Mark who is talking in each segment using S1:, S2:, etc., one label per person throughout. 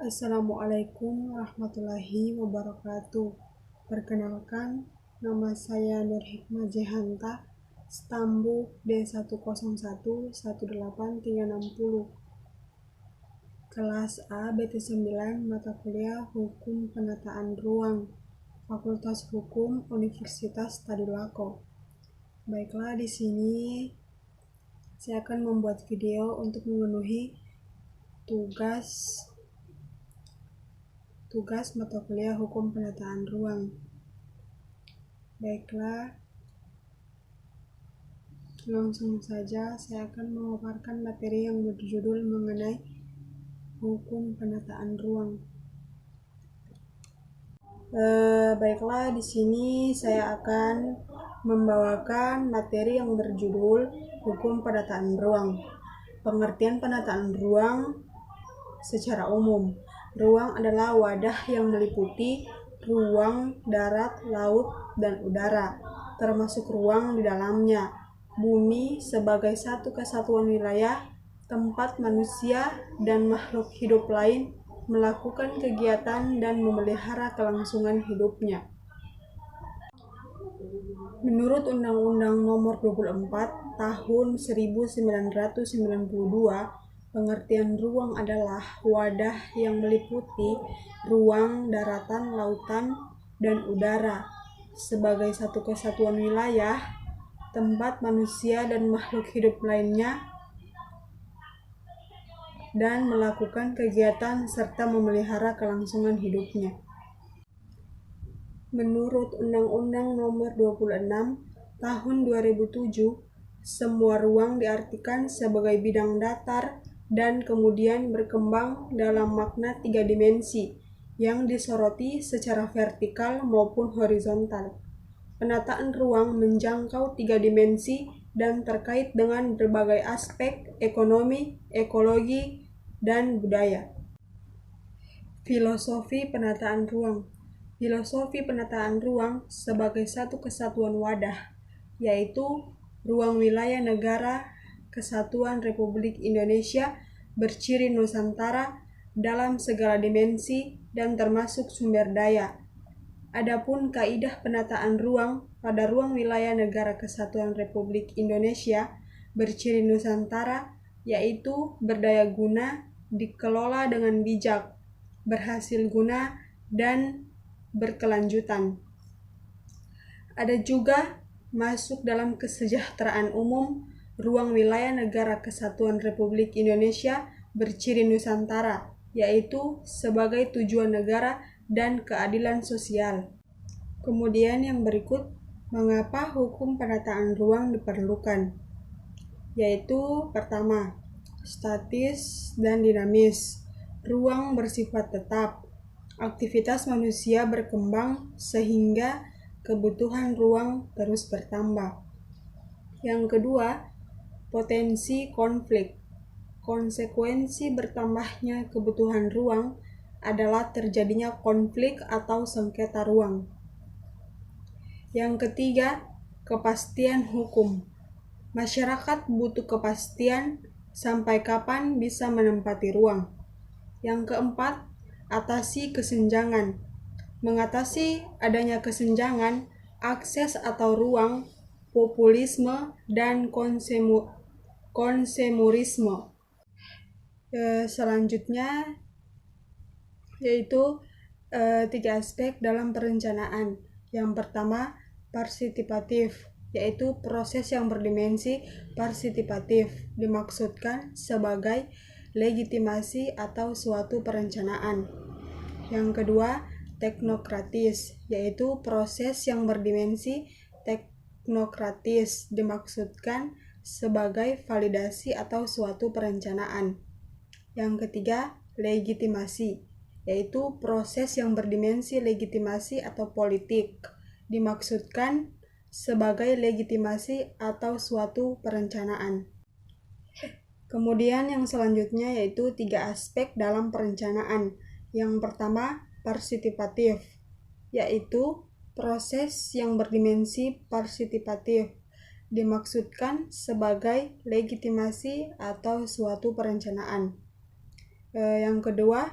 S1: Assalamualaikum warahmatullahi wabarakatuh. Perkenalkan, nama saya Nur Hikmah Jehanta, Stambuk D101-18360, kelas A BT9, mata kuliah Hukum Penataan Ruang, Fakultas Hukum Universitas Tadulako. Baiklah, di sini saya akan membuat video untuk memenuhi tugas mata kuliah Hukum Penataan Ruang. Baiklah, langsung saja saya akan memaparkan materi yang berjudul mengenai Hukum Penataan Ruang. Baiklah, di sini saya akan membawakan materi yang berjudul Hukum Penataan Ruang. Pengertian penataan ruang secara umum. Ruang adalah wadah yang meliputi ruang darat, laut, dan udara, termasuk ruang di dalamnya. Bumi sebagai satu kesatuan wilayah, tempat manusia dan makhluk hidup lain melakukan kegiatan dan memelihara kelangsungan hidupnya. Menurut Undang-Undang Nomor 24 Tahun 1992, pengertian ruang adalah wadah yang meliputi ruang daratan, lautan, dan udara sebagai satu kesatuan wilayah, tempat manusia dan makhluk hidup lainnya dan melakukan kegiatan serta memelihara kelangsungan hidupnya. Menurut Undang-Undang Nomor 26 Tahun 2007, semua ruang diartikan sebagai bidang datar dan kemudian berkembang dalam makna 3 dimensi yang disoroti secara vertikal maupun horizontal. Penataan ruang menjangkau 3 dimensi dan terkait dengan berbagai aspek ekonomi, ekologi, dan budaya. Filosofi penataan ruang. Filosofi penataan ruang sebagai satu kesatuan wadah, yaitu ruang wilayah negara Kesatuan Republik Indonesia berciri Nusantara dalam segala dimensi dan termasuk sumber daya. Adapun kaidah penataan ruang pada ruang wilayah negara Kesatuan Republik Indonesia berciri Nusantara, yaitu berdaya guna, dikelola dengan bijak, berhasil guna, dan berkelanjutan. Ada juga masuk dalam kesejahteraan umum ruang wilayah negara Kesatuan Republik Indonesia berciri Nusantara, yaitu sebagai tujuan negara dan keadilan sosial. Kemudian yang berikut, mengapa hukum penataan ruang diperlukan? Yaitu pertama, statis dan dinamis. Ruang bersifat tetap. Aktivitas manusia berkembang sehingga kebutuhan ruang terus bertambah. Yang kedua, potensi konflik. Konsekuensi bertambahnya kebutuhan ruang adalah terjadinya konflik atau sengketa ruang. Yang ketiga, kepastian hukum. Masyarakat butuh kepastian sampai kapan bisa menempati ruang. Yang keempat, atasi kesenjangan. Mengatasi adanya kesenjangan, akses atau ruang, populisme, dan konsumerisme. Selanjutnya yaitu 3 aspek dalam perencanaan. Yang pertama, partisipatif, yaitu proses yang berdimensi partisipatif dimaksudkan sebagai legitimasi atau suatu perencanaan. Yang kedua, teknokratis, yaitu proses yang berdimensi teknokratis dimaksudkan sebagai validasi atau suatu perencanaan. Yang ketiga, legitimasi, yaitu proses yang berdimensi legitimasi atau politik dimaksudkan sebagai legitimasi atau suatu perencanaan. Kemudian yang selanjutnya yaitu 3 aspek dalam perencanaan. Yang pertama, partisipatif, yaitu proses yang berdimensi partisipatif dimaksudkan sebagai legitimasi atau suatu perencanaan. Yang kedua,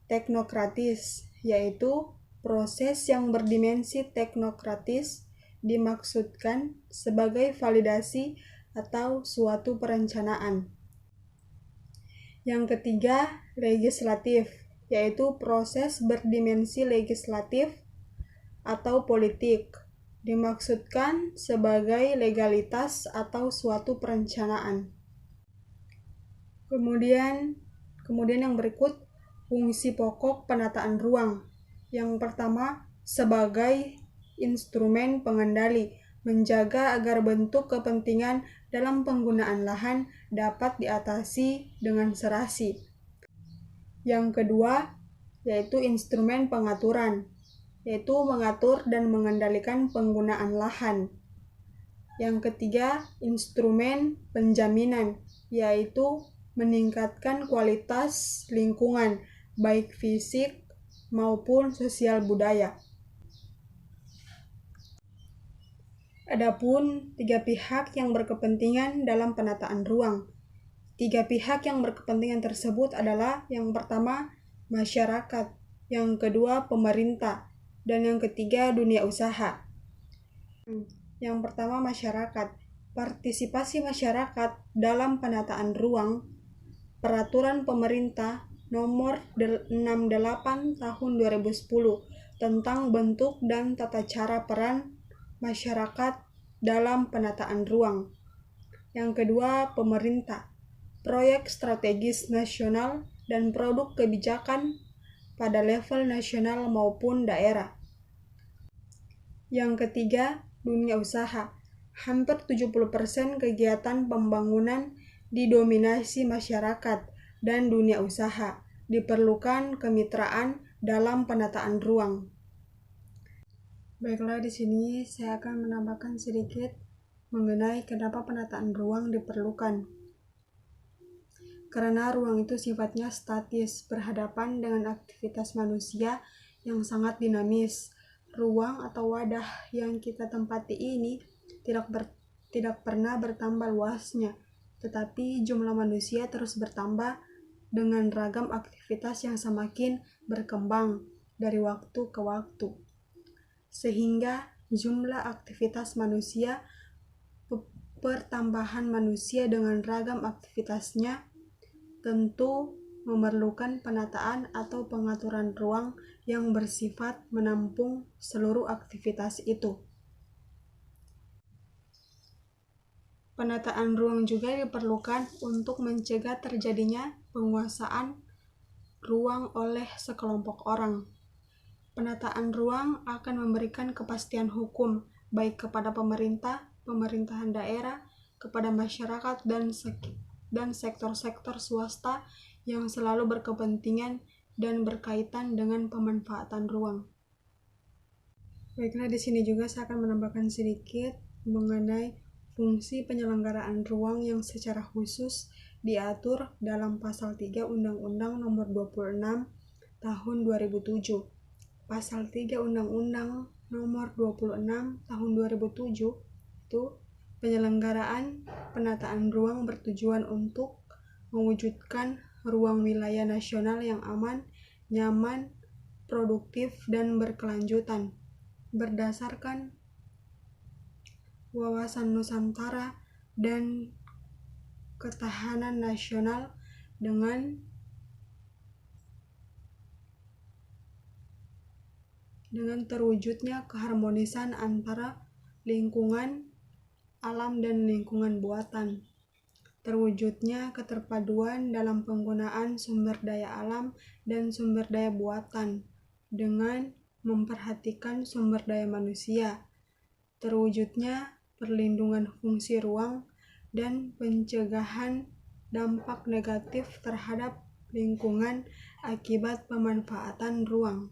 S1: teknokratis, yaitu proses yang berdimensi teknokratis dimaksudkan sebagai validasi atau suatu perencanaan. Yang ketiga, legislatif, yaitu proses berdimensi legislatif atau politik, dimaksudkan sebagai legalitas atau suatu perencanaan. Kemudian yang berikut, fungsi pokok penataan ruang. Yang pertama, sebagai instrumen pengendali, menjaga agar bentuk kepentingan dalam penggunaan lahan dapat diatasi dengan serasi. Yang kedua, yaitu instrumen pengaturan, yaitu mengatur dan mengendalikan penggunaan lahan. Yang ketiga, instrumen penjaminan, yaitu meningkatkan kualitas lingkungan, baik fisik maupun sosial budaya. Adapun tiga pihak yang berkepentingan dalam penataan ruang. Tiga pihak yang berkepentingan tersebut adalah yang pertama masyarakat, yang kedua pemerintah, dan yang ketiga dunia usaha. Yang pertama masyarakat. Partisipasi masyarakat dalam penataan ruang. Peraturan Pemerintah Nomor 68 Tahun 2010 tentang bentuk dan tata cara peran masyarakat dalam penataan ruang. Yang kedua, pemerintah. Proyek strategis nasional dan produk kebijakan pada level nasional maupun daerah. Yang ketiga, dunia usaha. Hampir 70% kegiatan pembangunan didominasi masyarakat dan dunia usaha. Diperlukan kemitraan dalam penataan ruang. Baiklah, di sini saya akan menambahkan sedikit mengenai kenapa penataan ruang diperlukan. Karena ruang itu sifatnya statis, berhadapan dengan aktivitas manusia yang sangat dinamis. Ruang atau wadah yang kita tempati ini tidak pernah bertambah luasnya, tetapi jumlah manusia terus bertambah dengan ragam aktivitas yang semakin berkembang dari waktu ke waktu. Sehingga jumlah aktivitas manusia, pertambahan manusia dengan ragam aktivitasnya tentu memerlukan penataan atau pengaturan ruang yang bersifat menampung seluruh aktivitas itu. Penataan ruang juga diperlukan untuk mencegah terjadinya penguasaan ruang oleh sekelompok orang. Penataan ruang akan memberikan kepastian hukum baik kepada pemerintah, pemerintahan daerah, kepada masyarakat dan sektor-sektor swasta yang selalu berkepentingan dan berkaitan dengan pemanfaatan ruang. Baiklah, di sini juga saya akan menambahkan sedikit mengenai fungsi penyelenggaraan ruang yang secara khusus diatur dalam Pasal 3 Undang-Undang Nomor 26 Tahun 2007. Pasal 3 Undang-Undang Nomor 26 Tahun 2007 itu penyelenggaraan penataan ruang bertujuan untuk mewujudkan ruang wilayah nasional yang aman, nyaman, produktif, dan berkelanjutan berdasarkan wawasan Nusantara dan ketahanan nasional dengan terwujudnya keharmonisan antara lingkungan alam dan lingkungan buatan, terwujudnya keterpaduan dalam penggunaan sumber daya alam dan sumber daya buatan dengan memperhatikan sumber daya manusia, terwujudnya perlindungan fungsi ruang dan pencegahan dampak negatif terhadap lingkungan akibat pemanfaatan ruang.